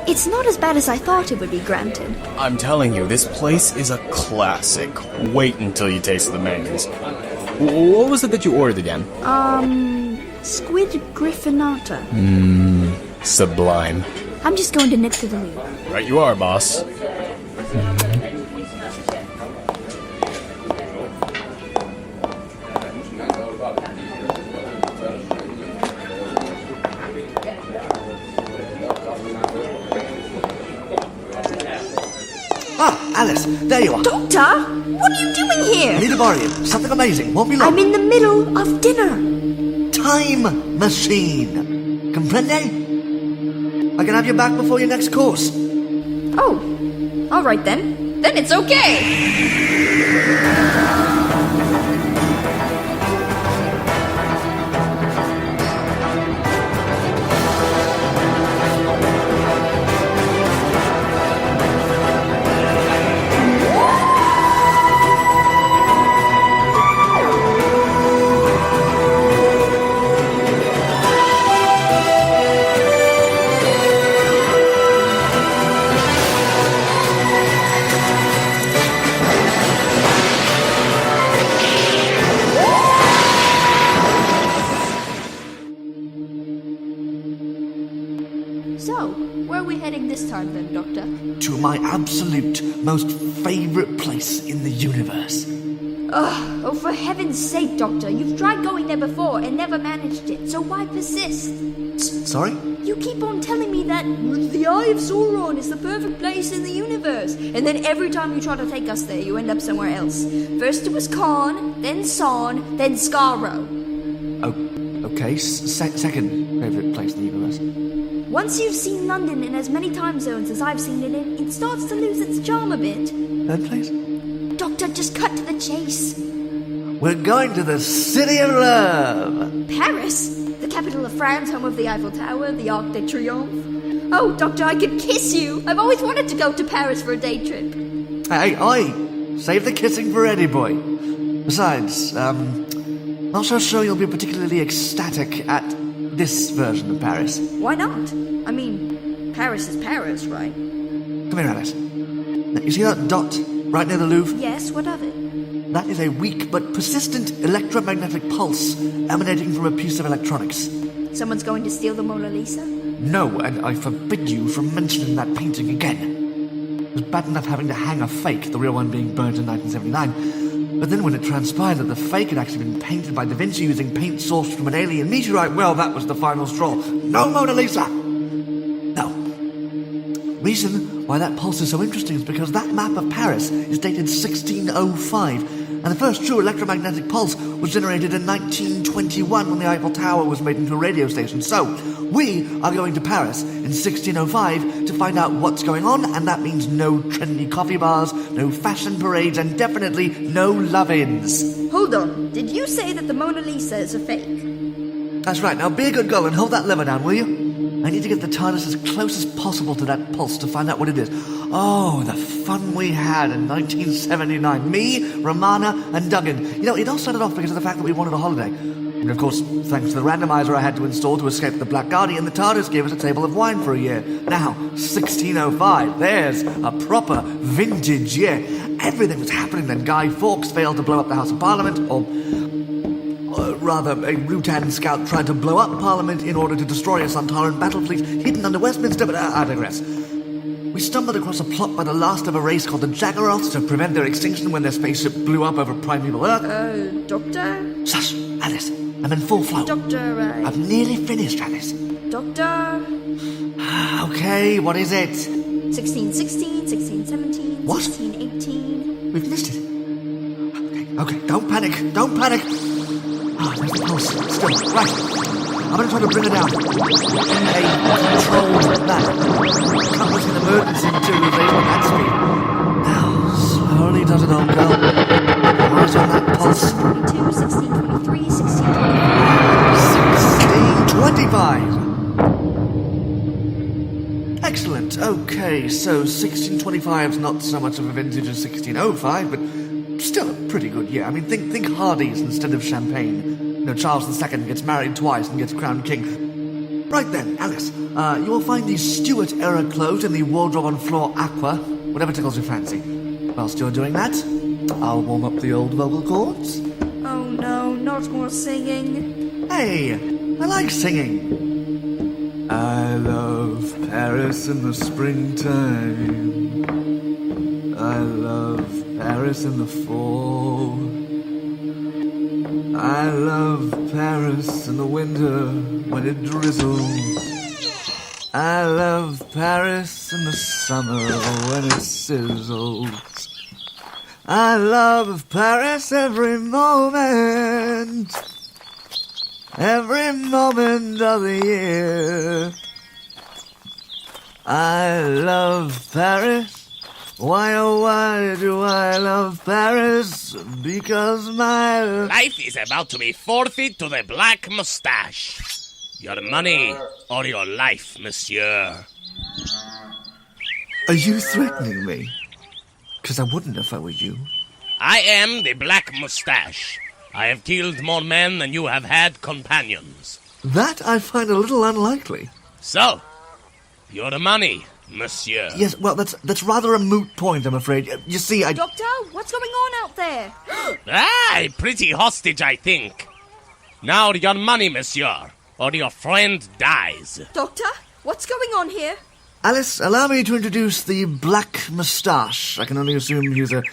It's not as bad as I thought it would be, granted. I'm telling you, this place is a classic. Wait until you taste the mains. What was it that you ordered again? Squid griffinata. Sublime. I'm just going to nip to the loo. Right you are, boss. Alice, there you are. Doctor, what are you doing here? I need to borrow you. Something amazing. Won't be long. I'm in the middle of dinner. Time machine. Comprende? I can have you back before your next course. Oh, all right then. Then it's okay. So, where are we heading this time then, Doctor? To my absolute most favorite place in the universe. Oh, for heaven's sake, Doctor. You've tried going there before and never managed it, so why persist? Sorry? You keep on telling me that the Eye of Sauron is the perfect place in the universe, and then every time you try to take us there, you end up somewhere else. First it was Karn, then Sarn, then Skaro. Oh, okay. Second favorite place in the universe. Once you've seen London in as many time zones as I've seen it in, it starts to lose its charm a bit. Third place? Doctor, just cut to the chase. We're going to the City of Love. Paris? The capital of France, home of the Eiffel Tower, the Arc de Triomphe. Oh, Doctor, I could kiss you. I've always wanted to go to Paris for a day trip. Hey, oi! Save the kissing for Eddie boy. Besides, not so sure you'll be particularly ecstatic at this version of Paris. Why not? I mean, Paris is Paris, right? Come here, Alice. Now, you see that dot right near the Louvre? Yes, what of it? That is a weak but persistent electromagnetic pulse emanating from a piece of electronics. Someone's going to steal the Mona Lisa? No, and I forbid you from mentioning that painting again. It was bad enough having to hang a fake, the real one being burnt in 1979. But then when it transpired that the fake had actually been painted by Da Vinci using paint sourced from an alien meteorite, well, that was the final straw. No Mona Lisa! No. Reason why that pulse is so interesting is because that map of Paris is dated 1605, and the first true electromagnetic pulse was generated in 1921 when the Eiffel Tower was made into a radio station. So, we are going to Paris in 1605 to find out what's going on, and that means no trendy coffee bars, no fashion parades, and definitely no love-ins. Hold on, did you say that the Mona Lisa is a fake? That's right, now be a good girl and hold that lever down, will you? I need to get the TARDIS as close as possible to that pulse to find out what it is. Oh, the fun we had in 1979. Me, Romana, and Duggan. You know, it all started off because of the fact that we wanted a holiday. And of course, thanks to the randomizer I had to install to escape the Black Guardian, the TARDIS gave us a table of wine for a year. Now, 1605, there's a proper vintage year. Everything was happening then. Guy Fawkes failed to blow up the House of Parliament, or rather, a Rutan scout tried to blow up Parliament in order to destroy a Santaran battle fleet hidden under Westminster, but I digress. We stumbled across a plot by the last of a race called the Jaggeroths to prevent their extinction when their spaceship blew up over primeval Earth. Doctor? Shush, Alice. I'm in full flow. Doctor, I've nearly finished, Alice. Doctor? Okay, what is it? 1616, 1617, What? 1618. We've missed it. Okay, don't panic, don't panic. Ah, there's the pulse. Still, right. I'm going to try to bring her down. In a controlled manner. Come with an emergency materialization at speed. Now, slowly does it, old girl. Eyes on that pulse. 1622, 1623, 1625. 1625. Excellent. Okay, so 1625 is not so much of a vintage as 1605, but still a pretty good year. I mean, think Hardee's instead of champagne. You know, Charles II gets married twice and gets crowned king. Right then, Alice, you will find the Stuart-era clothes in the wardrobe on floor aqua, whatever tickles your fancy. Whilst you're doing that, I'll warm up the old vocal cords. Oh no, not more singing. Hey, I like singing. I love Paris in the springtime. I love Paris in the fall. I love Paris in the winter when it drizzles. I love Paris in the summer when it sizzles. I love Paris every moment of the year. I love Paris. Why, oh, why do I love Paris? Because my Life is about to be forfeit to the Black Moustache. Your money or your life, monsieur. Are you threatening me? Because I wouldn't if I were you. I am the Black Moustache. I have killed more men than you have had companions. That I find a little unlikely. So, your money, monsieur. Yes, well, that's rather a moot point, I'm afraid. You see, Doctor, what's going on out there? Aye, pretty hostage, I think. Now your money, monsieur, or your friend dies. Doctor, what's going on here? Alice, allow me to introduce the Black Moustache. I can only assume he's a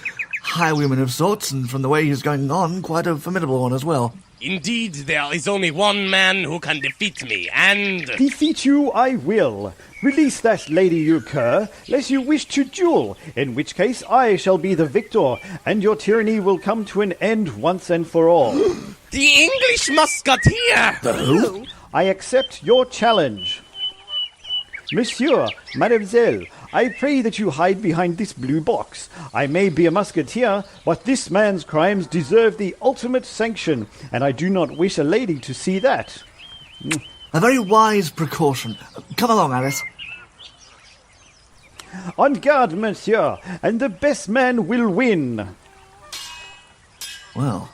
highwayman of sorts, and from the way he's going on, quite a formidable one as well. Indeed, there is only one man who can defeat me, and... Defeat you I will. Release that lady you cur, lest you wish to duel, in which case I shall be the victor, and your tyranny will come to an end once and for all. The English Musketeer! The who? I accept your challenge. Monsieur, mademoiselle, I pray that you hide behind this blue box. I may be a musketeer, but this man's crimes deserve the ultimate sanction, and I do not wish a lady to see that. A very wise precaution. Come along, Alice. En garde, monsieur, and the best man will win. Well,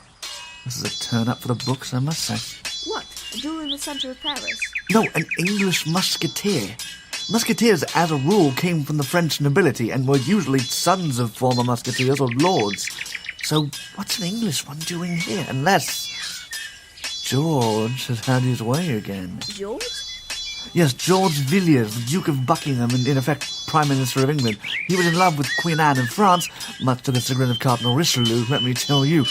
this is a turn-up for the books, I must say. What? A duel in the centre of Paris? No, an English musketeer. Musketeers, as a rule, came from the French nobility and were usually sons of former musketeers or lords. So, what's an English one doing here? Unless George has had his way again. George? Yes, George Villiers, the Duke of Buckingham and, in effect, Prime Minister of England. He was in love with Queen Anne of France, much to the chagrin of Cardinal Richelieu, let me tell you.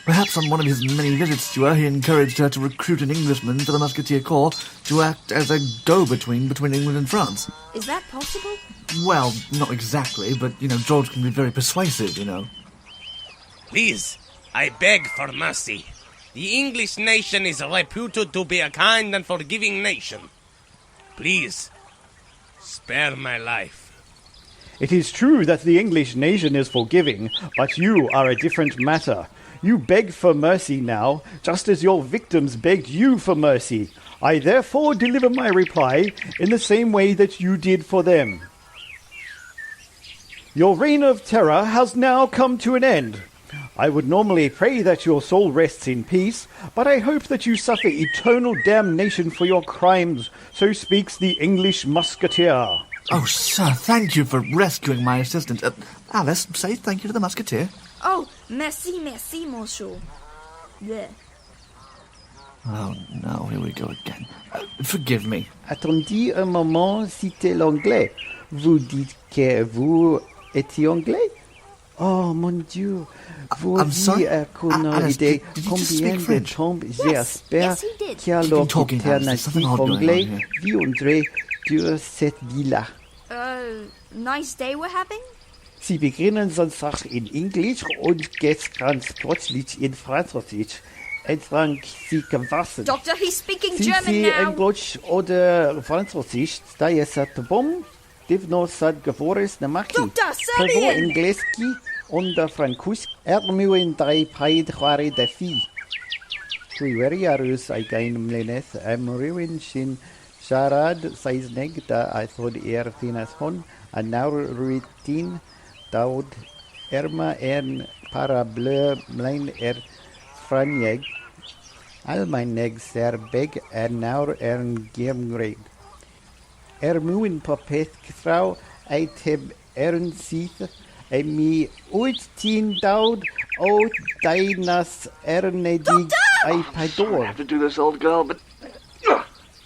Perhaps on one of his many visits to her, he encouraged her to recruit an Englishman for the Musketeer Corps to act as a go-between between England and France. Is that possible? Well, not exactly, but, George can be very persuasive, Please, I beg for mercy. The English nation is reputed to be a kind and forgiving nation. Please, spare my life. It is true that the English nation is forgiving, but you are a different matter. You beg for mercy now, just as your victims begged you for mercy. I therefore deliver my reply in the same way that you did for them. Your reign of terror has now come to an end. I would normally pray that your soul rests in peace, but I hope that you suffer eternal damnation for your crimes. So speaks the English Musketeer. Oh, sir, thank you for rescuing my assistant. Alice, say thank you to the Musketeer. Oh, merci, monsieur. There. Oh, no, here we go again. Forgive me. Attendez un moment, citez l'anglais. Vous dites que vous étiez anglais? Oh, mon Dieu. Vous I'm sorry? qu'on a Alice, idée did you just speak combien de French? temps Yes, j'espère he did. qu'alors talking, Alice. There's something alternatif odd going on anglais here. viendrait sur cette vie-là. Nice day we're having? Sie beginnen sonst in Englisch und geht ganz plötzlich in Französisch. Entlang Sie gewassen. Doctor, he's speaking Sind German Sie now. Englisch oder Französisch? Staje sa tobom, divno sad gavoris na maki. Doctor, Prvo Serbian! Engleski onder Frankus. Ermuin drei paid chware de fi. Twy weri arus ai gain mleneth. Rywun sy'n siarad Saesneg da a thod ddinas hwn. A nawr rwy'n dawd erma para bleu mlaen Ffrangeg. Al mijn neg ser beg nawr gymryd. Mwyn popeth cythraw ei teb syth mi 18 o dainas nedig ei pedor. I have to do this, old girl, but...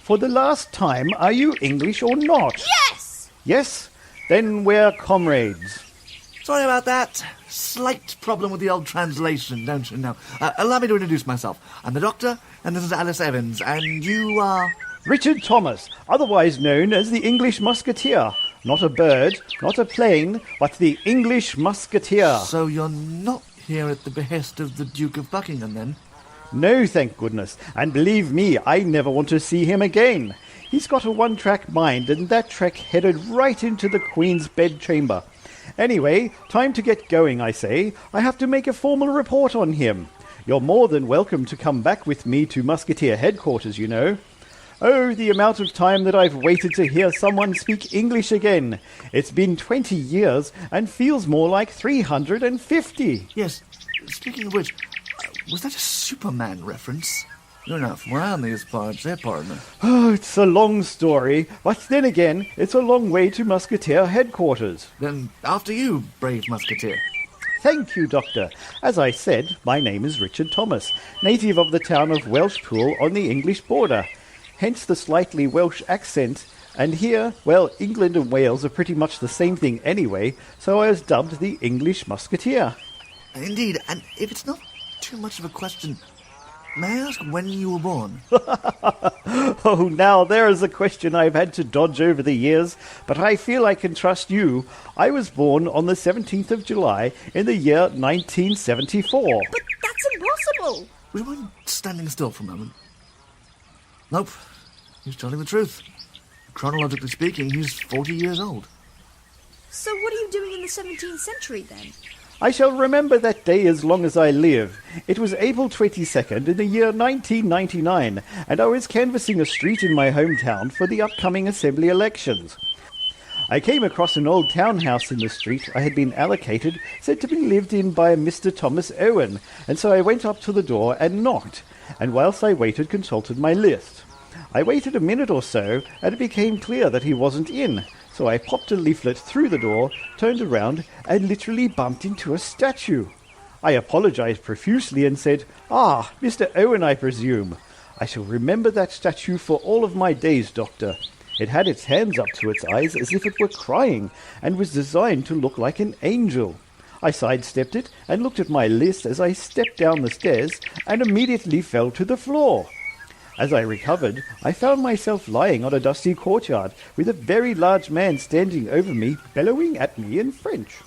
For the last time, are you English or not? Yes! Yes? Then we're comrades. Sorry about that. Slight problem with the old translation, don't you know? Allow me to introduce myself. I'm the Doctor, and this is Alice Evans, and you are... Richard Thomas, otherwise known as the English Musketeer. Not a bird, not a plane, but the English Musketeer. So you're not here at the behest of the Duke of Buckingham, then? No, thank goodness. And believe me, I never want to see him again. He's got a one-track mind, and that track headed right into the Queen's bedchamber. Anyway, time to get going, I say. I have to make a formal report on him. You're more than welcome to come back with me to Musketeer headquarters, you know. Oh, the amount of time that I've waited to hear someone speak English again. It's been 20 years and feels more like 350. Yes, speaking of which, was that a Superman reference? You're not from around these parts, eh, partner? Oh, it's a long story, but then again, it's a long way to Musketeer headquarters. Then after you, brave Musketeer. Thank you, Doctor. As I said, my name is Richard Thomas, native of the town of Welshpool on the English border. Hence the slightly Welsh accent. And here, well, England and Wales are pretty much the same thing anyway, so I was dubbed the English Musketeer. Indeed, and if it's not too much of a question, may I ask when you were born? Oh, now there is a question I've had to dodge over the years, but I feel I can trust you. I was born on the 17th of July in the year 1974. But that's impossible! Would you mind standing still for a moment? Nope, he's telling the truth. Chronologically speaking, he's 40 years old. So what are you doing in the 17th century then? I shall remember that day as long as I live. It was April 22nd in the year 1999, and I was canvassing a street in my hometown for the upcoming assembly elections. I came across an old townhouse in the street I had been allocated, said to be lived in by a Mr. Thomas Owen, and so I went up to the door and knocked, and whilst I waited consulted my list. I waited a minute or so, and it became clear that he wasn't in, so I popped a leaflet through the door, turned around, and literally bumped into a statue. I apologized profusely and said, "Ah, Mr. Owen, I presume. I shall remember that statue for all of my days, Doctor. It had its hands up to its eyes as if it were crying, and was designed to look like an angel." I sidestepped it and looked at my list as I stepped down the stairs and immediately fell to the floor. As I recovered, I found myself lying on a dusty courtyard with a very large man standing over me, bellowing at me in French.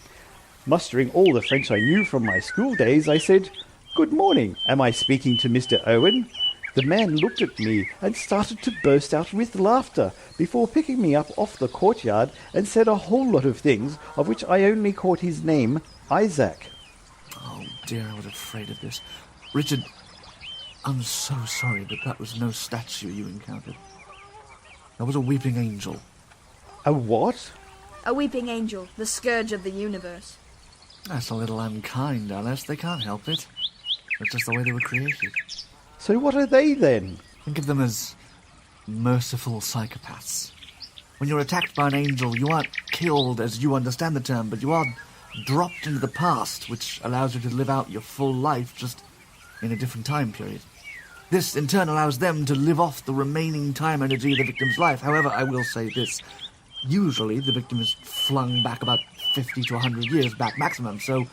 Mustering all the French I knew from my school days, I said, "Good morning, am I speaking to Mr. Owen?" The man looked at me and started to burst out with laughter before picking me up off the courtyard and said a whole lot of things, of which I only caught his name, Isaac. Oh dear, I was afraid of this. Richard, I'm so sorry, but that was no statue you encountered. That was a weeping angel. A what? A weeping angel, the scourge of the universe. That's a little unkind, Alice. They can't help it. It's just the way they were created. So what are they then? Think of them as merciful psychopaths. When you're attacked by an angel, you aren't killed as you understand the term, but you are dropped into the past, which allows you to live out your full life just in a different time period. This, in turn, allows them to live off the remaining time energy of the victim's life. However, I will say this. Usually, the victim is flung back about 50 to 100 years back maximum, so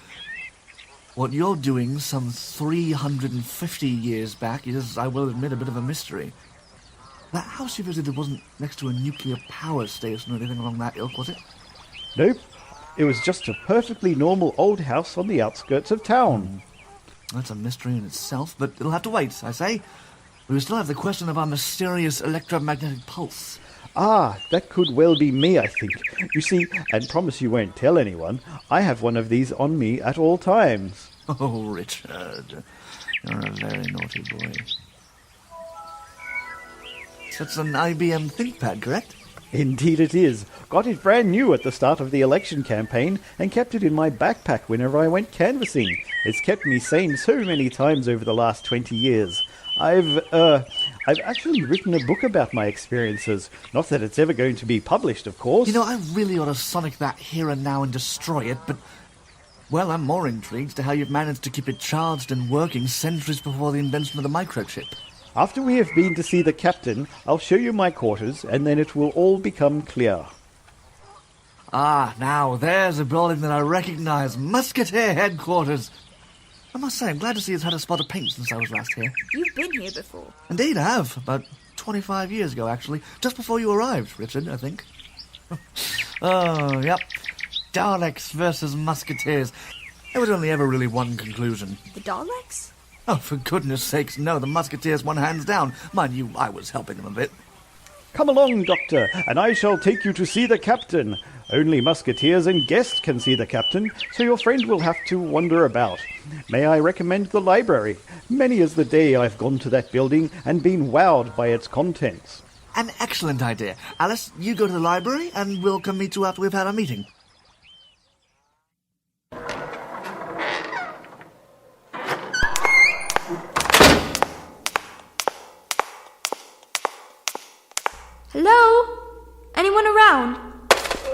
what you're doing some 350 years back is, I will admit, a bit of a mystery. That house you visited wasn't next to a nuclear power station or anything along that ilk, was it? Nope. It was just a perfectly normal old house on the outskirts of town. That's a mystery in itself, but it'll have to wait, I say. We still have the question of our mysterious electromagnetic pulse. Ah, that could well be me, I think. You see, and promise you won't tell anyone, I have one of these on me at all times. Oh, Richard, you're a very naughty boy. That's an IBM ThinkPad, correct? Indeed it is. Got it brand new at the start of the election campaign and kept it in my backpack whenever I went canvassing. It's kept me sane so many times over the last 20 years. I've actually written a book about my experiences. Not that it's ever going to be published, of course. You know, I really ought to sonic that here and now and destroy it, but... Well, I'm more intrigued to how you've managed to keep it charged and working centuries before the invention of the microchip. After we have been to see the captain, I'll show you my quarters, and then it will all become clear. Ah, now, there's a building that I recognise. Musketeer headquarters. I must say, I'm glad to see it's had a spot of paint since I was last here. You've been here before. Indeed, I have. About 25 years ago, actually. Just before you arrived, Richard, I think. Oh, yep. Daleks versus Musketeers. There was only ever really one conclusion. The Daleks? Oh, for goodness sakes, no. The Musketeers won hands down. Mind you, I was helping them a bit. Come along, Doctor, and I shall take you to see the captain. Only musketeers and guests can see the captain, so your friend will have to wander about. May I recommend the library? Many is the day I've gone to that building and been wowed by its contents. An excellent idea. Alice, you go to the library, and we'll come meet you after we've had our meeting. Hello? Anyone around?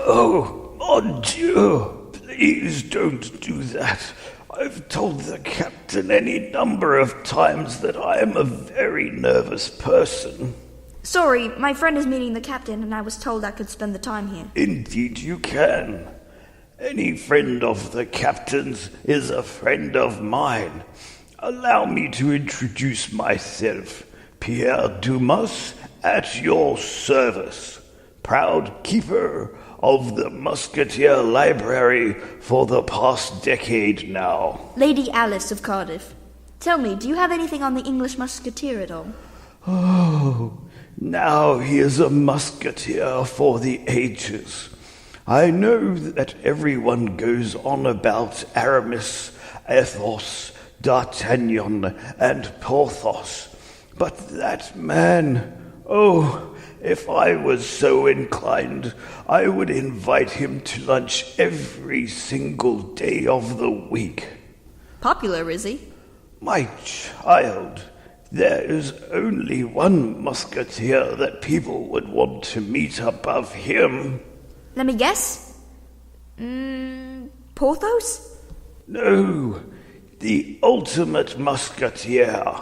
Oh, mon Dieu, please don't do that. I've told the captain any number of times that I am a very nervous person. Sorry, my friend is meeting the captain and I was told I could spend the time here. Indeed you can. Any friend of the captain's is a friend of mine. Allow me to introduce myself. Pierre Dumas, at your service. Proud keeper of the Musketeer Library for the past decade now. Lady Alice of Cardiff. Tell me, do you have anything on the English Musketeer at all? Oh, now he is a musketeer for the ages. I know that everyone goes on about Aramis, Athos, D'Artagnan, and Porthos, but that man... Oh, if I was so inclined, I would invite him to lunch every single day of the week. Popular, is he? My child, there is only one musketeer that people would want to meet above him. Let me guess. Porthos? No, the ultimate musketeer.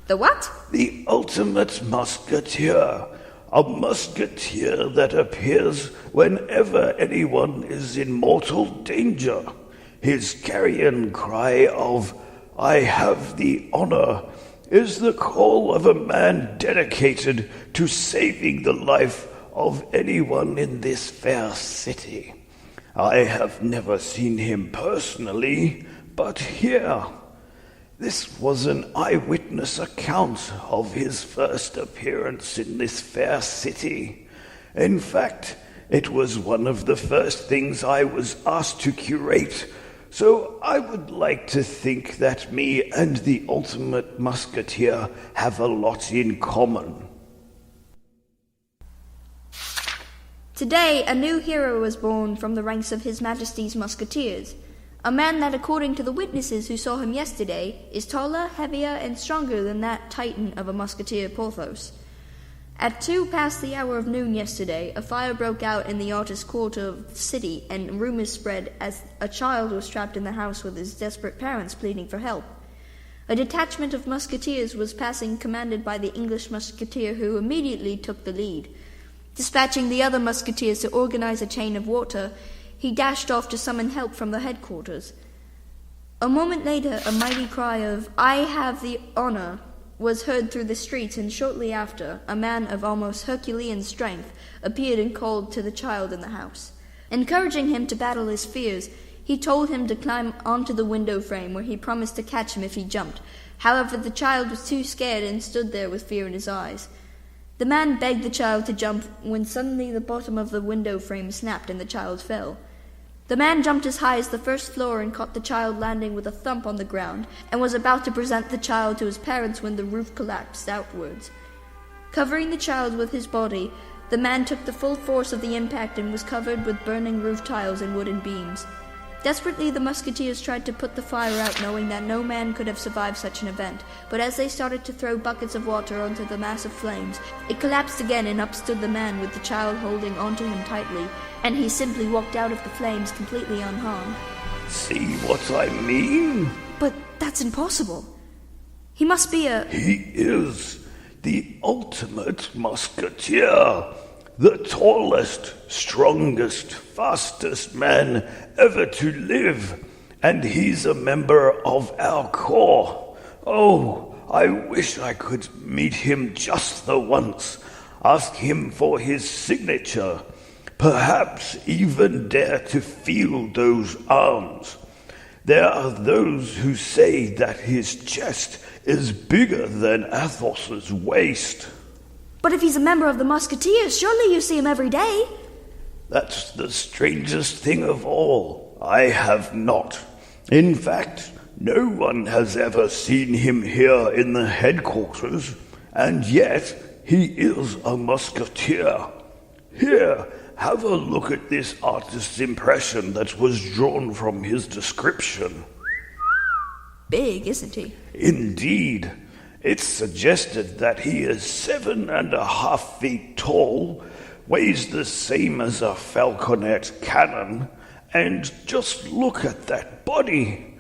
The what? The ultimate musketeer. A musketeer that appears whenever anyone is in mortal danger. His carrion cry of, "I have the honor," is the call of a man dedicated to saving the life of anyone in this fair city. I have never seen him personally, but here... This was an eyewitness account of his first appearance in this fair city. In fact, it was one of the first things I was asked to curate, so I would like to think that me and the ultimate musketeer have a lot in common. Today, a new hero was born from the ranks of His Majesty's Musketeers. A man that, according to the witnesses who saw him yesterday, is taller, heavier, and stronger than that titan of a musketeer, Porthos. At 2 past the hour of noon yesterday, a fire broke out in the artist's quarter of the city, and rumors spread as a child was trapped in the house with his desperate parents pleading for help. A detachment of musketeers was passing, commanded by the English musketeer, who immediately took the lead. Dispatching the other musketeers to organize a chain of water, he dashed off to summon help from the headquarters. A moment later, a mighty cry of, "I have the honor," was heard through the streets, and shortly after, a man of almost Herculean strength appeared and called to the child in the house. Encouraging him to battle his fears, he told him to climb onto the window frame, where he promised to catch him if he jumped. However, the child was too scared and stood there with fear in his eyes. The man begged the child to jump, when suddenly the bottom of the window frame snapped and the child fell. The man jumped as high as the first floor and caught the child landing with a thump on the ground, and was about to present the child to his parents when the roof collapsed outwards. Covering the child with his body, the man took the full force of the impact and was covered with burning roof tiles and wooden beams. Desperately, the musketeers tried to put the fire out, knowing that no man could have survived such an event. But as they started to throw buckets of water onto the mass of flames, it collapsed again, and up stood the man with the child holding onto him tightly, and he simply walked out of the flames completely unharmed. See what I mean? But that's impossible. He must be a... He is the ultimate musketeer. The tallest, strongest, fastest man ever to live. And he's a member of our corps. Oh, I wish I could meet him just the once. Ask him for his signature. Perhaps even dare to feel those arms. There are those who say that his chest is bigger than Athos's waist. But if he's a member of the Musketeers, surely you see him every day. That's the strangest thing of all. I have not. In fact, no one has ever seen him here in the headquarters, and yet he is a musketeer. Here, have a look at this artist's impression that was drawn from his description. Big, isn't he? Indeed. It's suggested that he is 7.5 feet tall, weighs the same as a falconet cannon, and just look at that body.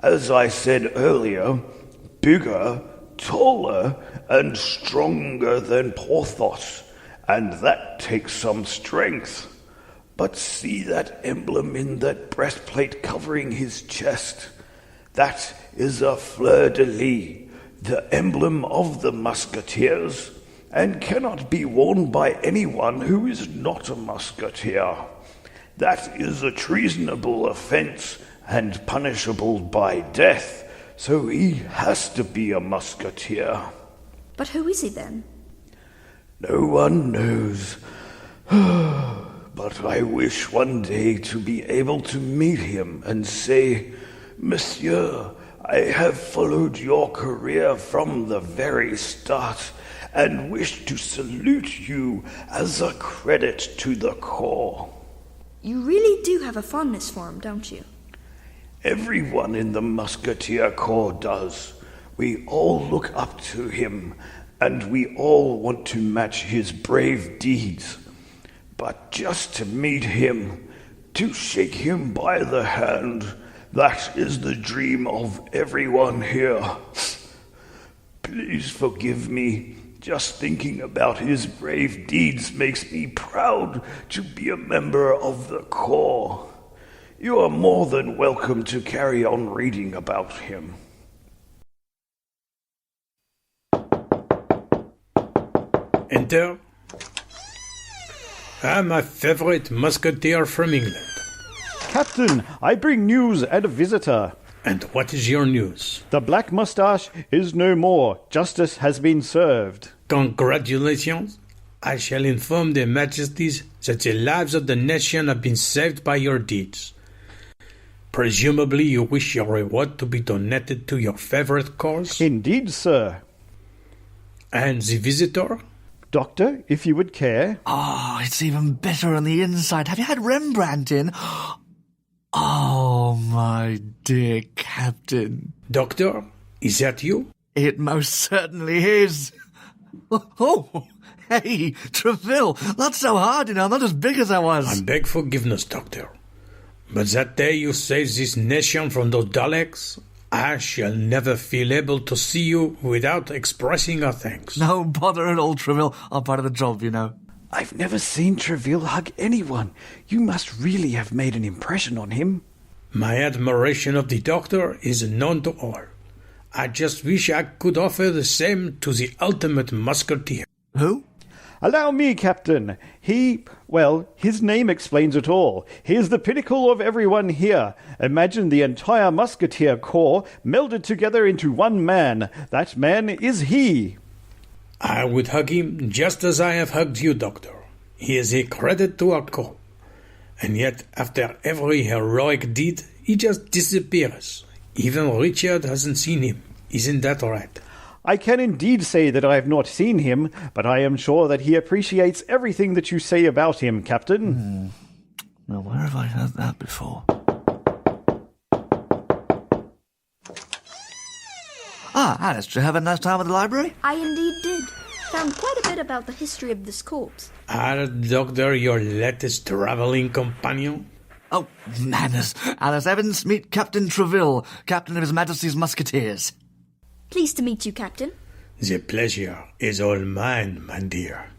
As I said earlier, bigger, taller, and stronger than Porthos, and that takes some strength. But see that emblem in that breastplate covering his chest? That is a fleur-de-lis, the emblem of the Musketeers, and cannot be worn by anyone who is not a musketeer. That is a treasonable offence and punishable by death, so he has to be a musketeer. But who is he then? No one knows. But I wish one day to be able to meet him and say, Monsieur, I have followed your career from the very start and wish to salute you as a credit to the corps. You really do have a fondness for him, don't you? Everyone in the Musketeer Corps does. We all look up to him, and we all want to match his brave deeds. But just to meet him, to shake him by the hand, that is the dream of everyone here. Please forgive me. Just thinking about his brave deeds makes me proud to be a member of the Corps. You are more than welcome to carry on reading about him. Enter. My favorite musketeer from England. Captain, I bring news and a visitor. And what is your news? The Black Moustache is no more. Justice has been served. Congratulations. I shall inform their majesties that the lives of the nation have been saved by your deeds. Presumably you wish your reward to be donated to your favorite cause? Indeed, sir. And the visitor? Doctor, if you would care. Oh, it's even better on the inside. Have you had Rembrandt in? Oh, my dear Captain. Doctor, is that you? It most certainly is. Oh, hey, Treville, not so hard, I'm not as big as I was. I beg forgiveness, Doctor. But that day you saved this nation from those Daleks, I shall never feel able to see you without expressing our thanks. No bother at all, Treville. I'm part of the job, I've never seen Treville hug anyone. You must really have made an impression on him. My admiration of the Doctor is known to all. I just wish I could offer the same to the ultimate musketeer. Who? Allow me, Captain. His name explains it all. He is the pinnacle of everyone here. Imagine the entire Musketeer Corps melded together into one man. That man is he. I would hug him just as I have hugged you, Doctor. He is a credit to our corps. And yet, after every heroic deed, he just disappears. Even Richard hasn't seen him. Isn't that right? I can indeed say that I have not seen him, but I am sure that he appreciates everything that you say about him, Captain. Now, where have I heard that before? Ah, Alice, did you have a nice time at the library? I indeed did. Found quite a bit about the history of this corpse. Doctor, your latest traveling companion? Oh, manners. Alice Evans, meet Captain Treville, Captain of His Majesty's Musketeers. Pleased to meet you, Captain. The pleasure is all mine, my dear.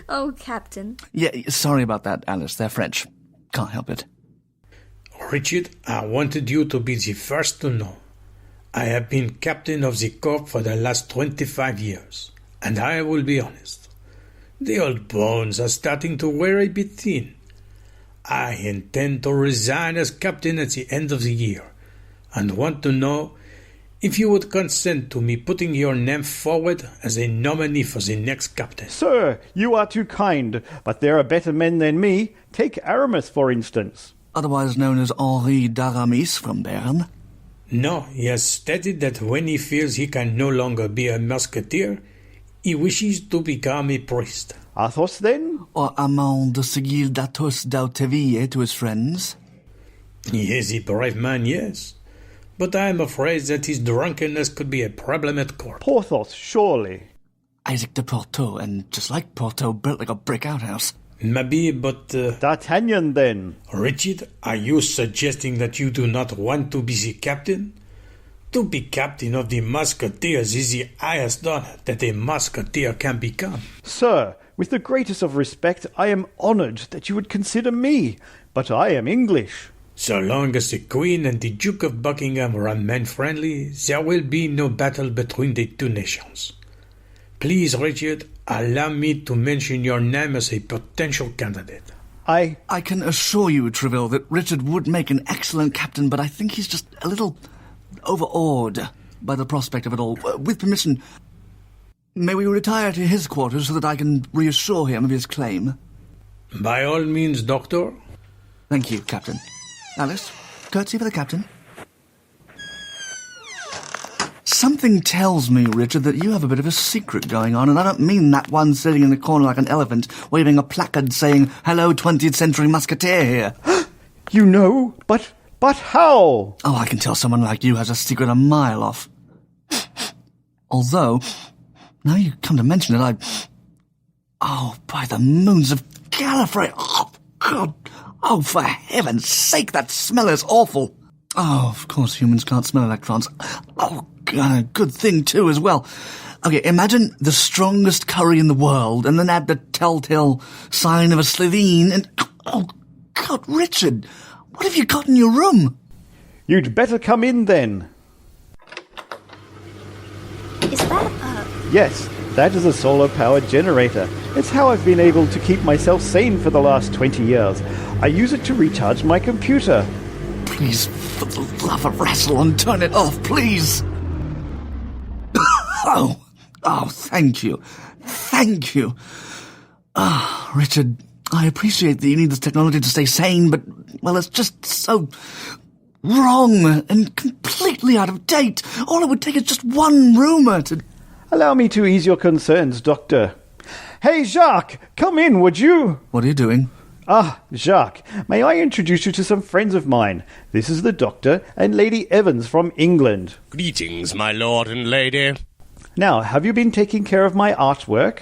Oh, Captain. Yeah, sorry about that, Alice. They're French. Can't help it. Richard, I wanted you to be the first to know. I have been captain of the corps for the last 25 years, and I will be honest. The old bones are starting to wear a bit thin. I intend to resign as captain at the end of the year, and want to know if you would consent to me putting your name forward as a nominee for the next captain. Sir, you are too kind, but there are better men than me. Take Aramis, for instance. Otherwise known as Henri d'Aramis from Bern. No, he has stated that when he feels he can no longer be a musketeer, he wishes to become a priest. Athos, then? Or Amand de Seguil d'Athos d'Hauteville to his friends. He is a brave man, yes. But I am afraid that his drunkenness could be a problem at court. Porthos, surely. Isaac de Porto, and just like Porto, built like a brick outhouse. Maybe, but... D'Artagnan, then. Richard, are you suggesting that you do not want to be the captain? To be captain of the Musketeers is the highest honor that a musketeer can become. Sir, with the greatest of respect, I am honoured that you would consider me, but I am English. So long as the Queen and the Duke of Buckingham remain friendly, there will be no battle between the two nations. Please, Richard, allow me to mention your name as a potential candidate. I can assure you, Treville, that Richard would make an excellent captain, but I think he's just a little overawed by the prospect of it all. With permission, may we retire to his quarters so that I can reassure him of his claim? By all means, Doctor. Thank you, Captain. Alice, curtsy for the captain. Something tells me, Richard, that you have a bit of a secret going on, and I don't mean that one sitting in the corner like an elephant, waving a placard saying, "Hello, 20th century musketeer here." You know, but how? Oh, I can tell someone like you has a secret a mile off. Although, now you come to mention it, Oh, by the moons of Gallifrey! Oh, God! Oh, for heaven's sake, that smell is awful! Oh, of course humans can't smell electrons. Oh, God, a good thing, too, as well. Okay, imagine the strongest curry in the world, and then add the telltale sign of a Slovene, and... Oh, God, Richard! What have you got in your room? You'd better come in, then. Is that Yes, that is a solar-powered generator. It's how I've been able to keep myself sane for the last 20 years. I use it to recharge my computer. Please, for the love of Rassilon, turn it off, please! Oh, thank you. Thank you. Richard, I appreciate that you need this technology to stay sane, but, well, it's just so wrong and completely out of date. All it would take is just one rumour to... Allow me to ease your concerns, Doctor. Hey, Jacques, come in, would you? What are you doing? Jacques, may I introduce you to some friends of mine? This is the Doctor and Lady Evans from England. Greetings, my lord and lady. Now, have you been taking care of my artwork?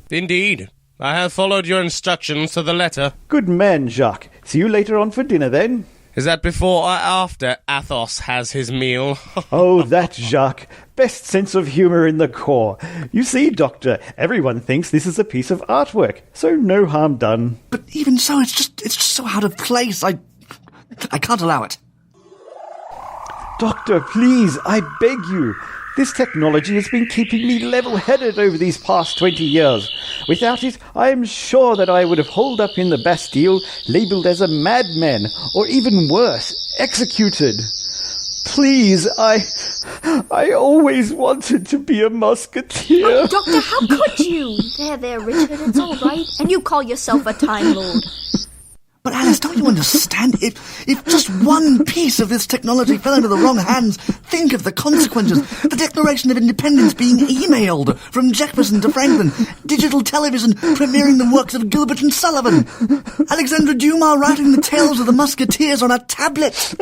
Indeed. I have followed your instructions to the letter. Good man, Jacques. See you later on for dinner, then. Is that before or after Athos has his meal? Oh, that Jacques. Best sense of humour in the Corps. You see, Doctor, everyone thinks this is a piece of artwork, so no harm done. But even so, it's just so out of place. I can't allow it. Doctor, please, I beg you. This technology has been keeping me level-headed over these past 20 years. Without it, I am sure that I would have holed up in the Bastille, labelled as a madman, or even worse, executed. Please, I always wanted to be a musketeer. Oh, Doctor, how could you? There, Richard, it's all right. And you call yourself a Time Lord. But Alice, don't you understand? If just one piece of this technology fell into the wrong hands, think of the consequences. The Declaration of Independence being emailed from Jefferson to Franklin, digital television premiering the works of Gilbert and Sullivan, Alexandre Dumas writing the tales of the Musketeers on a tablet.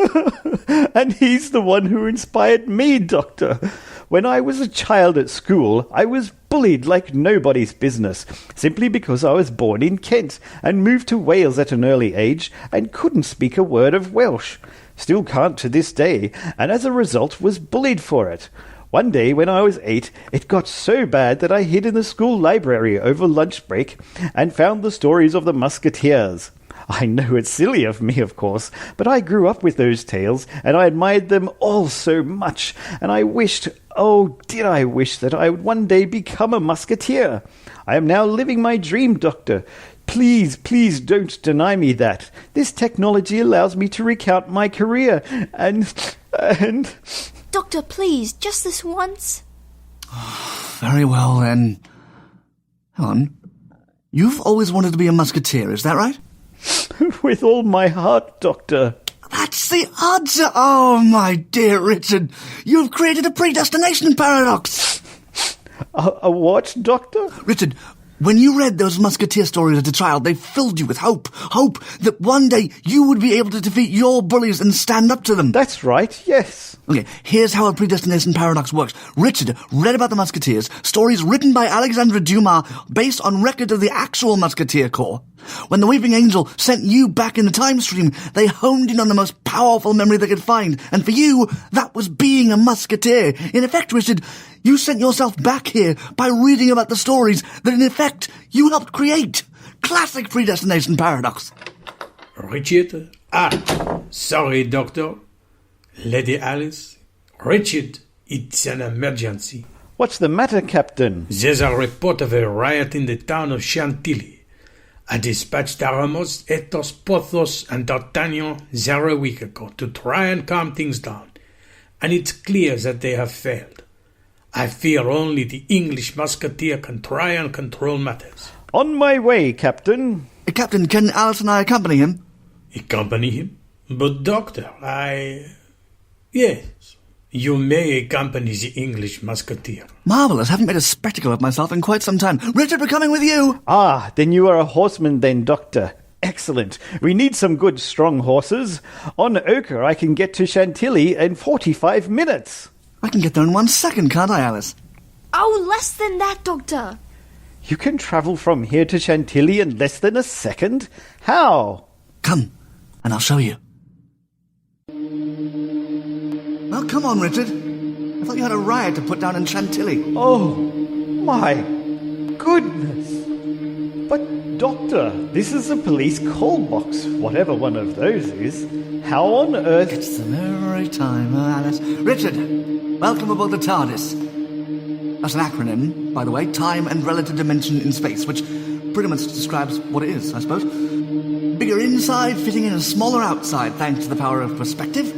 And he's the one who inspired me, Doctor. When I was a child at school, I was bullied like nobody's business, simply because I was born in Kent and moved to Wales at an early age and couldn't speak a word of Welsh. Still can't to this day, and as a result was bullied for it. One day when I was 8, it got so bad that I hid in the school library over lunch break and found the stories of the Musketeers. I know it's silly of me, of course, but I grew up with those tales, and I admired them all so much, and I wished, oh, did I wish that I would one day become a musketeer. I am now living my dream, Doctor. Please, please don't deny me that. This technology allows me to recount my career, and... Doctor, please, just this once. Very well, then. Hang on. You've always wanted to be a musketeer, is that right? With all my heart, Doctor. That's the answer! Oh, my dear Richard, you've created a predestination paradox! A what, Doctor? Richard, when you read those musketeer stories as a child, they filled you with hope. Hope that one day you would be able to defeat your bullies and stand up to them. That's right, yes. Okay, here's how a predestination paradox works. Richard read about the Musketeers, stories written by Alexandre Dumas based on records of the actual Musketeer Corps. When the Weeping Angel sent you back in the time stream, they honed in on the most powerful memory they could find. And for you, that was being a musketeer. In effect, Richard, you sent yourself back here by reading about the stories that, in effect, you helped create. Classic predestination paradox. Richard? Sorry, Doctor. Lady Alice? Richard, it's an emergency. What's the matter, Captain? There's a report of a riot in the town of Chantilly. I dispatched Aramis, Athos, Porthos, and D'Artagnan there a week ago to try and calm things down, and it's clear that they have failed. I fear only the English Musketeer can try and control matters. On my way, Captain. Captain, can Alice and I accompany him? Accompany him? But, Doctor, Yes, you may accompany the English Musketeer. Marvellous. Haven't made a spectacle of myself in quite some time. Richard, we're coming with you. Ah, then you are a horseman then, Doctor. Excellent. We need some good, strong horses. On Ochre, I can get to Chantilly in 45 minutes. I can get there in 1 second, can't I, Alice? Oh, less than that, Doctor. You can travel from here to Chantilly in less than a second? How? Come, and I'll show you. Well, come on, Richard. I thought you had a riot to put down in Chantilly. Oh, my goodness. But, Doctor, this is a police call box, whatever one of those is. How on earth... It's the very time, Alice. Richard, welcome aboard the TARDIS. That's an acronym, by the way, Time and Relative Dimension in Space, which pretty much describes what it is, I suppose. Bigger inside, fitting in a smaller outside, thanks to the power of perspective.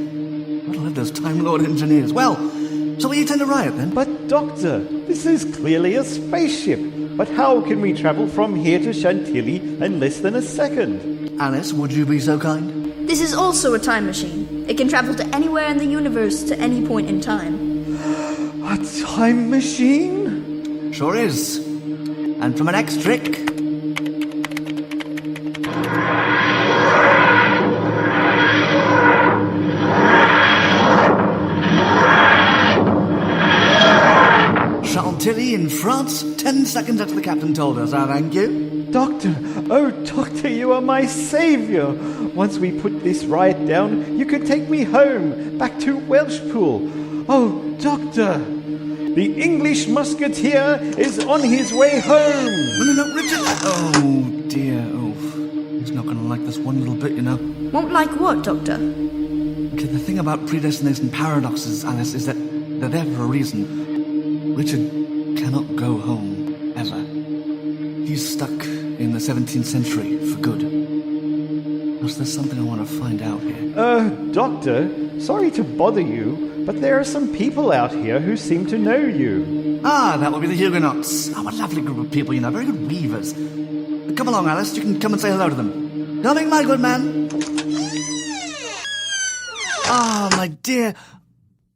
What'll have those Time Lord engineers? Well, shall we attend a riot, then? But, Doctor, this is clearly a spaceship. But how can we travel from here to Chantilly in less than a second? Alice, would you be so kind? This is also a time machine. It can travel to anywhere in the universe to any point in time. A time machine? Sure is. And from an X-trick... Chantilly in France, 10 seconds after the captain told us. Thank you. Doctor, oh, Doctor, you are my saviour. Once we put this riot down, you can take me home, back to Welshpool. Oh, Doctor, the English Musketeer is on his way home. No, Richard. Oh, dear. Oh, he's not going to like this one little bit, you know. Won't like what, Doctor? Okay, the thing about predestination paradoxes, Alice, is that they're there for a reason. Richard cannot go home, ever. He's stuck in the 17th century for good. There's something I want to find out here. Doctor, sorry to bother you, but there are some people out here who seem to know you. Ah, that would be the Huguenots. Oh, a lovely group of people, you know, very good weavers. Come along, Alice, you can come and say hello to them. Coming, my good man. Ah, my dear.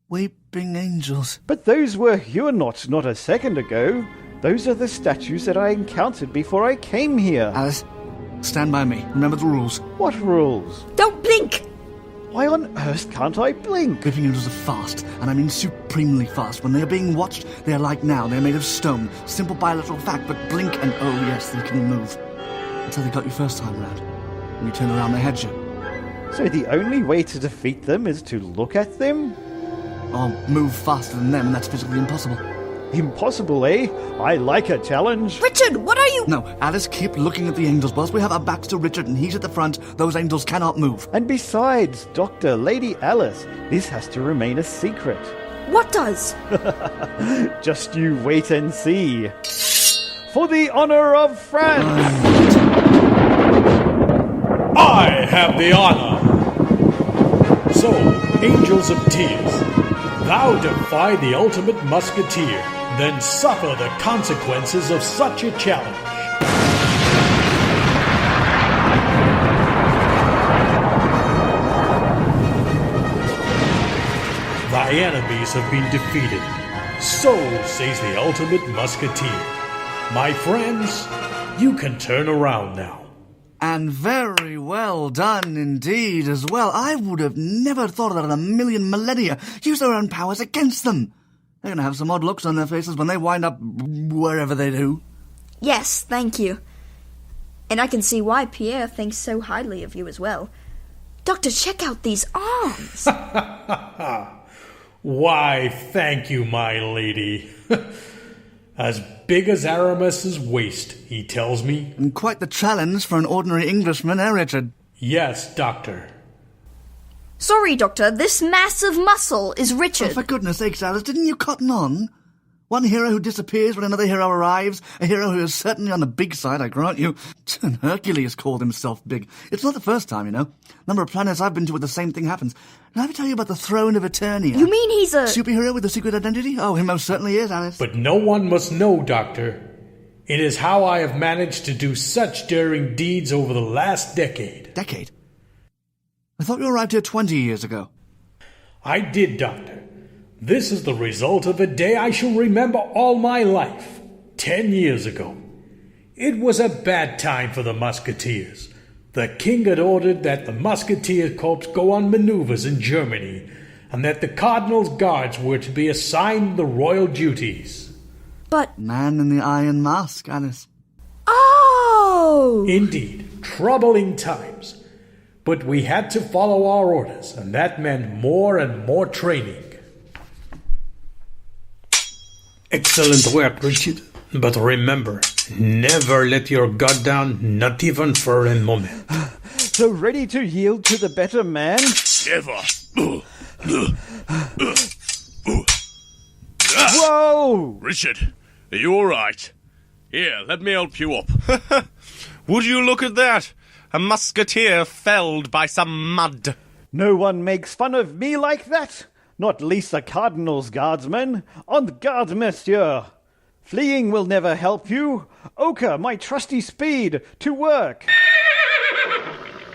Weeping angels. But those were Huguenots not a second ago. Those are the statues that I encountered before I came here. Alice, stand by me. Remember the rules. What rules? Don't blink! Why on earth can't I blink? Weeping angels are fast, and I mean supremely fast. When they are being watched, they are like now. They are made of stone. Simple bilateral fact, but blink and oh yes, they can move. That's how they got you first time round. When you turn around, they had you. So the only way to defeat them is to look at them? Or move faster than them, and that's physically impossible. Impossible, eh? I like a challenge. Richard, what are you... No, Alice, keep looking at the angels. Whilst we have our backs to Richard and he's at the front, those angels cannot move. And besides, Doctor, Lady Alice, this has to remain a secret. What does? Just you wait and see. For the honor of France! I have the honor. So, angels of tears, thou defy the ultimate musketeer, then suffer the consequences of such a challenge. Thy enemies have been defeated. So says the ultimate musketeer. My friends, you can turn around now. And very well done indeed as well. I would have never thought that in a million millennia. Use their own powers against them. They're going to have some odd looks on their faces when they wind up wherever they do. Yes, thank you. And I can see why Pierre thinks so highly of you as well. Doctor, check out these arms. Why, thank you, my lady. As big as Aramis's waist, he tells me. And quite the challenge for an ordinary Englishman, eh, Richard? Yes, Doctor. Sorry, Doctor, this massive muscle is Oh, Richard. for goodness sakes, Alice, didn't you cotton on? One hero who disappears when another hero arrives, a hero who is certainly on the big side, I grant you. And Hercules called himself big. It's not the first time, you know. Number of planets I've been to where the same thing happens. Did I ever tell you about the Throne of Eternia? You mean he's a... Superhero with a secret identity? Oh, he most certainly is, Alice. But no one must know, Doctor. It is how I have managed to do such daring deeds over the last decade. Decade? I thought you arrived here 20 years ago. I did, Doctor. This is the result of a day I shall remember all my life. 10 years ago. It was a bad time for the Musketeers. The king had ordered that the Musketeer Corps go on maneuvers in Germany, and that the Cardinal's guards were to be assigned the royal duties. But... Man in the Iron Mask, Alice. Oh! Indeed, troubling times. But we had to follow our orders, and that meant more and more training. Excellent work, Richard. But remember, never let your guard down, not even for a moment. So ready to yield to the better man? Never. Whoa! Richard, are you all right? Here, let me help you up. Would you look at that? A musketeer felled by some mud. No one makes fun of me like that. Not least the Cardinal's guardsmen. En garde, monsieur. Fleeing will never help you. Ochre, my trusty speed, to work.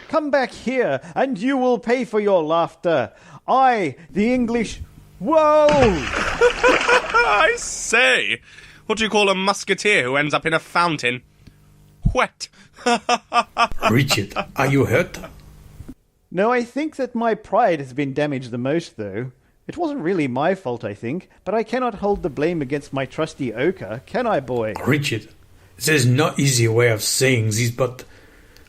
Come back here, and you will pay for your laughter. I, the English... Whoa! I say, what do you call a musketeer who ends up in a fountain? Wet. Richard, are you hurt? No, I think that my pride has been damaged the most, though. It wasn't really my fault, I think, but I cannot hold the blame against my trusty Ochre, can I, boy? Richard, there's no easy way of saying this, but...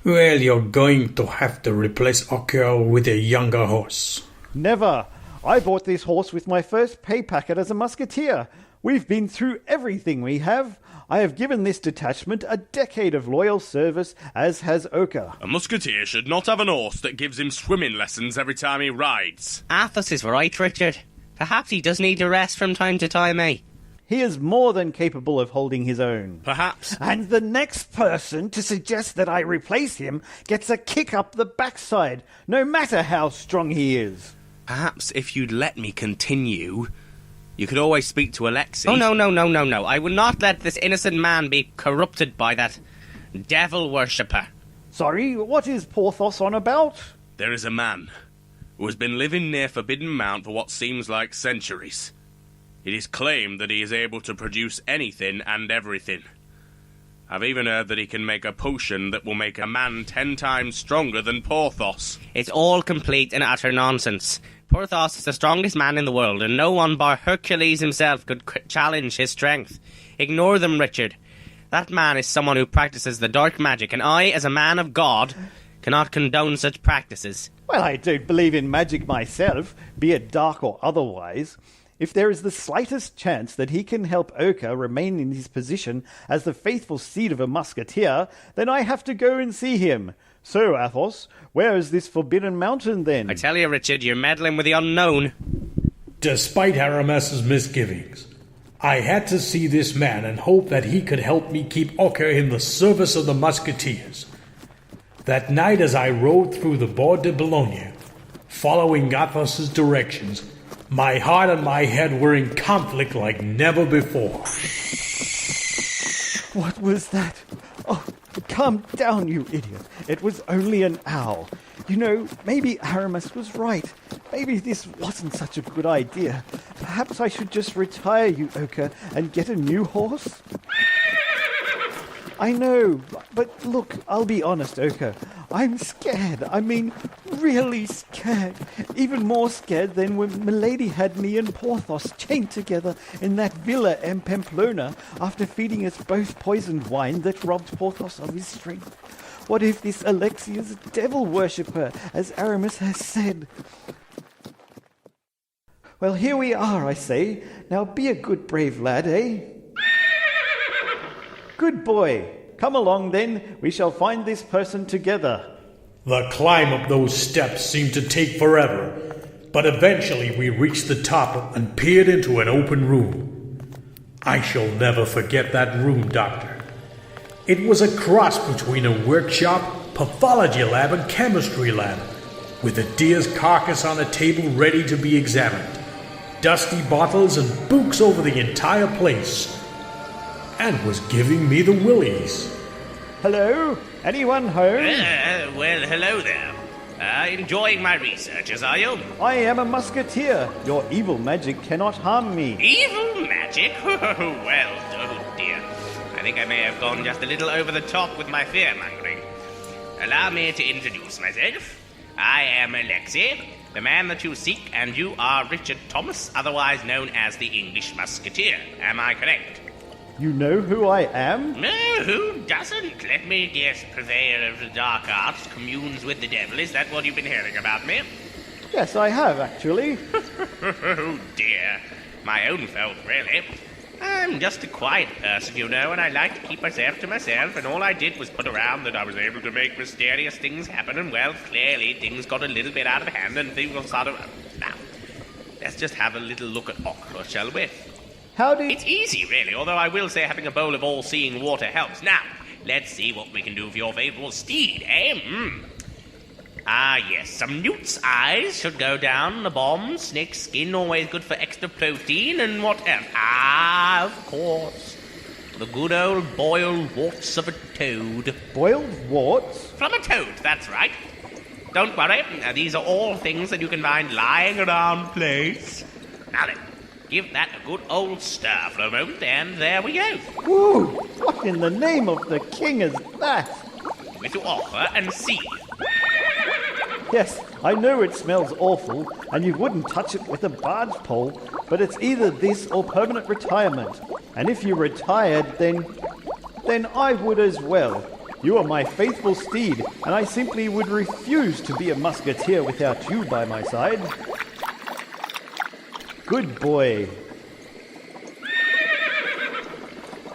well, you're going to have to replace Ochre with a younger horse. Never. I bought this horse with my first pay packet as a musketeer. We've been through everything, we have. I have given this detachment a decade of loyal service, as has Ochre. A musketeer should not have an horse that gives him swimming lessons every time he rides. Athos is right, Richard. Perhaps he does need a rest from time to time, eh? He is more than capable of holding his own. Perhaps. And the next person to suggest that I replace him gets a kick up the backside, no matter how strong he is. Perhaps if you'd let me continue, you could always speak to Alexei. Oh, no. I will not let this innocent man be corrupted by that devil worshipper. Sorry, what is Porthos on about? There is a man who has been living near Forbidden Mount for what seems like centuries. It is claimed that he is able to produce anything and everything. I've even heard that he can make a potion that will make a man 10 times stronger than Porthos. It's all complete and utter nonsense. Porthos is the strongest man in the world, and no one bar Hercules himself could challenge his strength. Ignore them, Richard. That man is someone who practices the dark magic, and I, as a man of God, cannot condone such practices. Well, I don't believe in magic myself, be it dark or otherwise. If there is the slightest chance that he can help Ochre remain in his position as the faithful steed of a musketeer, then I have to go and see him. So, Athos, where is this Forbidden Mountain, then? I tell you, Richard, you're meddling with the unknown. Despite Aramis's misgivings, I had to see this man and hope that he could help me keep Ochre in the service of the Musketeers. That night as I rode through the Bois de Boulogne, following Athos's directions, my heart and my head were in conflict like never before. What was that? Oh, calm down, you idiot. It was only an owl. You know, maybe Aramis was right. Maybe this wasn't such a good idea. Perhaps I should just retire you, Ochre, and get a new horse? I know, but look, I'll be honest, Ochre. I'm scared. I mean, really scared. Even more scared than when Milady had me and Porthos chained together in that villa in Pamplona after feeding us both poisoned wine that robbed Porthos of his strength. What if this Alexei is a devil worshipper, as Aramis has said? Well, here we are, I say. Now be a good brave lad, eh? Good boy. Come along, then. We shall find this person together. The climb up those steps seemed to take forever, but eventually we reached the top and peered into an open room. I shall never forget that room, Doctor. It was a cross between a workshop, pathology lab, and chemistry lab, with a deer's carcass on a table ready to be examined, dusty bottles and books over the entire place, and was giving me the willies. Hello? Anyone home? Well, hello there. Enjoying my researches, are you? I am a musketeer. Your evil magic cannot harm me. Evil magic? Well, oh dear. I think I may have gone just a little over the top with my fear-mongering. Allow me to introduce myself. I am Alexei, the man that you seek, and you are Richard Thomas, otherwise known as the English Musketeer. Am I correct? You know who I am? No, who doesn't? Let me guess, purveyor of the dark arts, communes with the devil. Is that what you've been hearing about me? Yes, I have, actually. Oh dear. My own fault, really. I'm just a quiet person, you know, and I like to keep myself to myself, and all I did was put around that I was able to make mysterious things happen, and, well, clearly things got a little bit out of hand, and things were sort of... Now, let's just have a little look at Ochre, shall we? It's easy, really, although I will say having a bowl of all-seeing water helps. Now, let's see what we can do for your favourable steed, eh? Ah, yes, some newt's eyes should go down the bomb, snake skin, always good for extra protein, and what else? Ah, of course, the good old boiled warts of a toad. Boiled warts? From a toad, that's right. Don't worry, these are all things that you can find lying around place. Now then, give that a good old stir for a moment, and there we go. Ooh, what in the name of the king is that? Give it to Ochre and see. Yes, I know it smells awful, and you wouldn't touch it with a barge pole, but it's either this or permanent retirement. And if you retired, then I would as well. You are my faithful steed, and I simply would refuse to be a musketeer without you by my side. Good boy.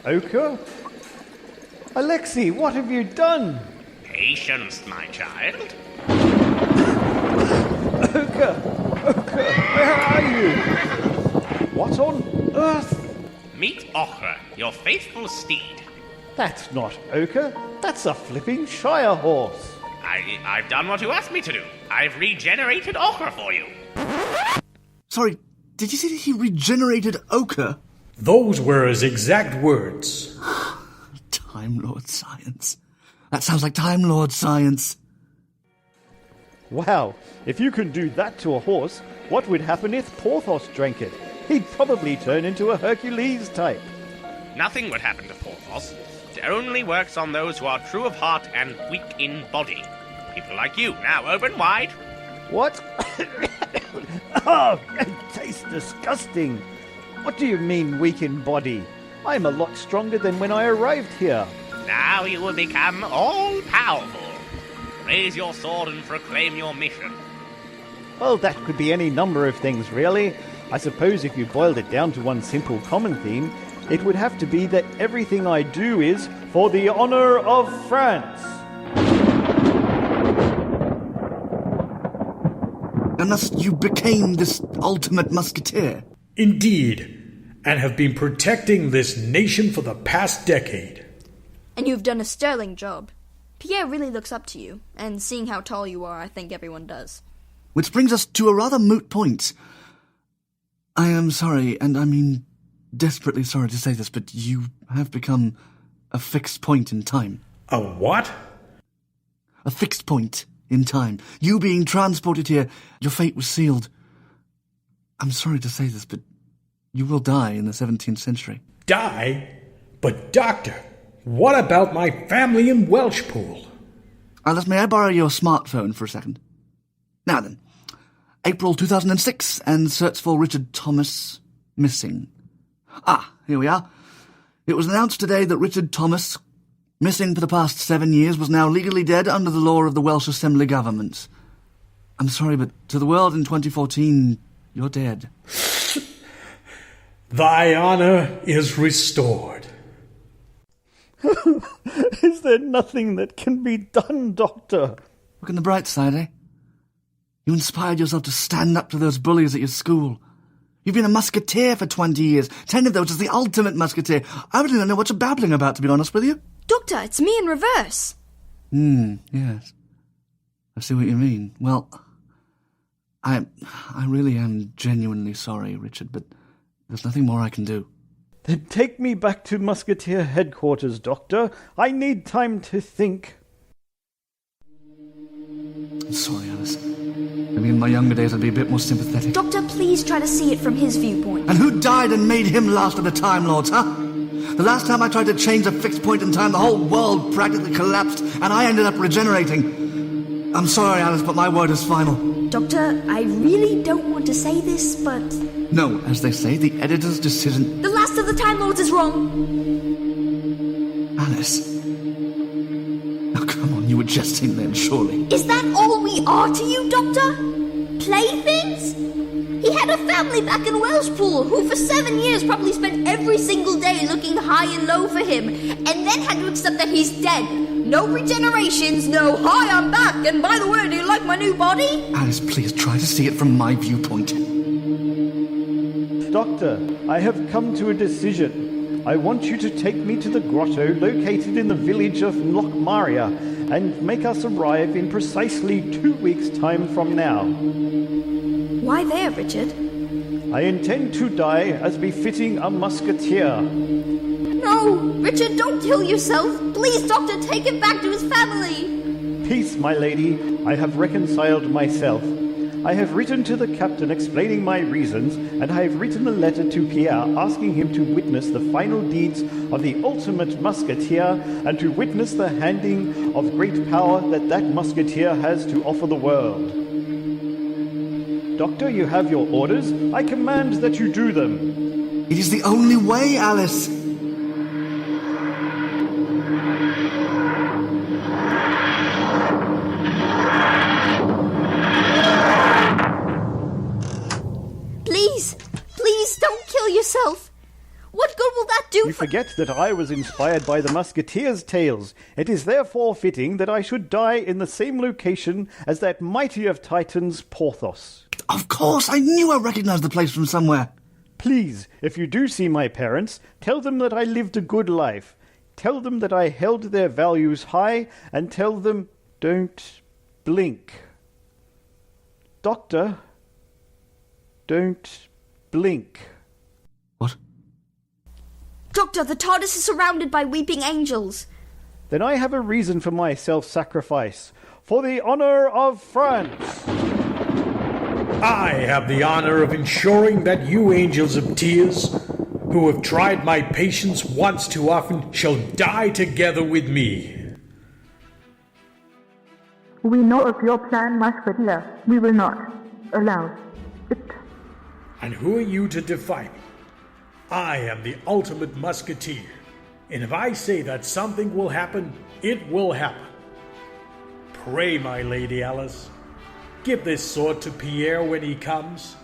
Ochre? Alexei, what have you done? Patience, my child. Ochre, where are you? What on earth? Meet Ochre, your faithful steed. That's not Ochre. That's a flipping Shire horse. I've done what you asked me to do. I've regenerated Ochre for you. Sorry, did you say that he regenerated Ochre? Those were his exact words. Time Lord Science. That sounds like Time Lord science. Wow, if you can do that to a horse, what would happen if Porthos drank it? He'd probably turn into a Hercules type. Nothing would happen to Porthos. It only works on those who are true of heart and weak in body. People like you. Now open wide. What? Oh, it tastes disgusting. What do you mean weak in body? I'm a lot stronger than when I arrived here. Now you will become all-powerful. Raise your sword and proclaim your mission. Well, that could be any number of things, really. I suppose if you boiled it down to one simple common theme, it would have to be that everything I do is for the honor of France. And thus you became this ultimate musketeer. Indeed, and have been protecting this nation for the past decade. And you've done a sterling job. Pierre really looks up to you, and seeing how tall you are, I think everyone does. Which brings us to a rather moot point. I am sorry, and I mean desperately sorry to say this, but you have become a fixed point in time. A what? A fixed point in time. You being transported here, your fate was sealed. I'm sorry to say this, but you will die in the 17th century. Die? But Doctor, what about my family in Welshpool? Alice, may I borrow your smartphone for a second? Now then, April 2006, and search for Richard Thomas missing. Ah, here we are. It was announced today that Richard Thomas, missing for the past 7 years, was now legally dead under the law of the Welsh Assembly Government. I'm sorry, but to the world in 2014, you're dead. Thy honour is restored. Is there nothing that can be done, Doctor? Look on the bright side, eh? You inspired yourself to stand up to those bullies at your school. You've been a musketeer for 20 years, 10 of those as the ultimate musketeer. I really don't know what you're babbling about, to be honest with you. Doctor, it's me in reverse. Yes. I see what you mean. Well, I really am genuinely sorry, Richard, but there's nothing more I can do. Then take me back to Musketeer headquarters, Doctor. I need time to think. I'm sorry, Alice. Maybe in my younger days I'd be a bit more sympathetic. Doctor, please try to see it from his viewpoint. And who died and made him last of the Time Lords, huh? The last time I tried to change a fixed point in time, the whole world practically collapsed, and I ended up regenerating. I'm sorry, Alice, but my word is final. Doctor, I really don't want to say this, but... No, as they say, the editor's decision... The last of the Time Lords is wrong. Alice. Now, come on, you were jesting then, surely. Is that all we are to you, Doctor? Playthings? He had a family back in Welshpool who for 7 years probably spent every single day looking high and low for him, and then had to accept that he's dead. No regenerations, no, hi, I'm back, and by the way, do you like my new body? Alice, please try to see it from my viewpoint. Doctor, I have come to a decision. I want you to take me to the grotto located in the village of Lochmaria and make us arrive in precisely 2 weeks' time from now. Why there, Richard? I intend to die as befitting a musketeer. No, Richard, don't kill yourself. Please, Doctor, take him back to his family. Peace, my lady. I have reconciled myself. I have written to the captain explaining my reasons, and I have written a letter to Pierre asking him to witness the final deeds of the ultimate musketeer and to witness the handing of great power that musketeer has to offer the world. Doctor, you have your orders. I command that you do them. It is the only way, Alice. Please don't kill yourself. What good will that do? You forget that I was inspired by the Musketeers' tales. It is therefore fitting that I should die in the same location as that mighty of Titans, Porthos. Of course, I knew I recognized the place from somewhere. Please, if you do see my parents, tell them that I lived a good life. Tell them that I held their values high, and tell them, don't blink. Doctor, don't blink. What? Doctor, the TARDIS is surrounded by weeping angels. then I have a reason for my self-sacrifice. For the honor of France. I have the honor of ensuring that you angels of tears, who have tried my patience once too often, shall die together with me. We know of your plan, Musketeer. We will not allow it. And who are you to defy me? I am the ultimate musketeer, and if I say that something will happen, it will happen. Pray, my Lady Alice, give this sword to Pierre when he comes.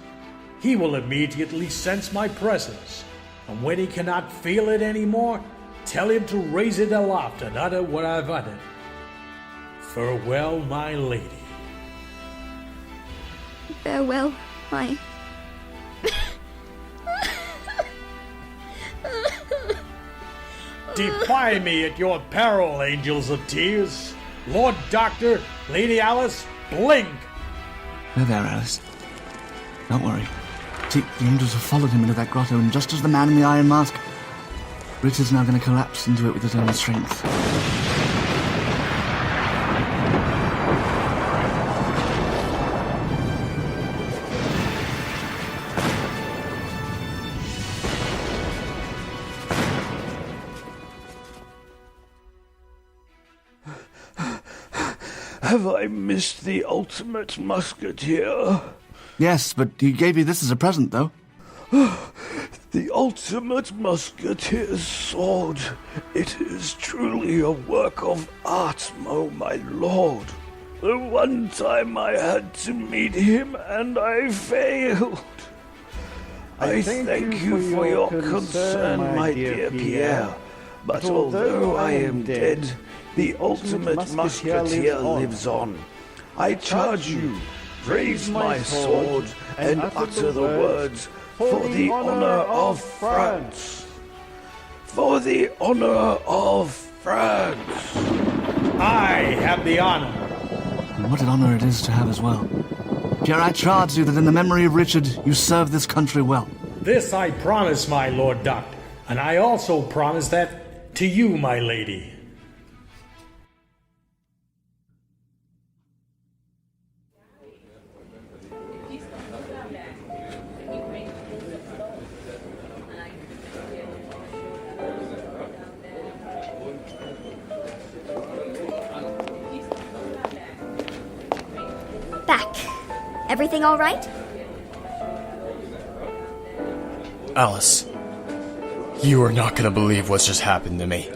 He will immediately sense my presence, and when he cannot feel it anymore, tell him to raise it aloft and utter what I've uttered. Farewell, my lady. Farewell, my... Defy me at your peril, angels of tears. Lord Doctor, Lady Alice, blink! There, there, Alice. Don't worry. See, the angels have followed him into that grotto, and just as the man in the iron mask, Richard's now going to collapse into it with his own strength. Have I missed the ultimate musketeer? Yes, but he gave you this as a present, though. The ultimate musketeer's sword. It is truly a work of art, oh my lord. The one time I had to meet him and I failed. I thank you for your concern, my dear Pierre. But although I am dead, the ultimate musketeer lives on. I charge you, raise my sword and utter the words, for the honor of France. For the honor of France. I have the honor. And what an honor it is to have as well. Pierre, I charge you that in the memory of Richard, you serve this country well. This I promise, my Lord Doctor, and I also promise that to you, my lady. Back. Everything all right? Alice, you are not gonna believe what's just happened to me.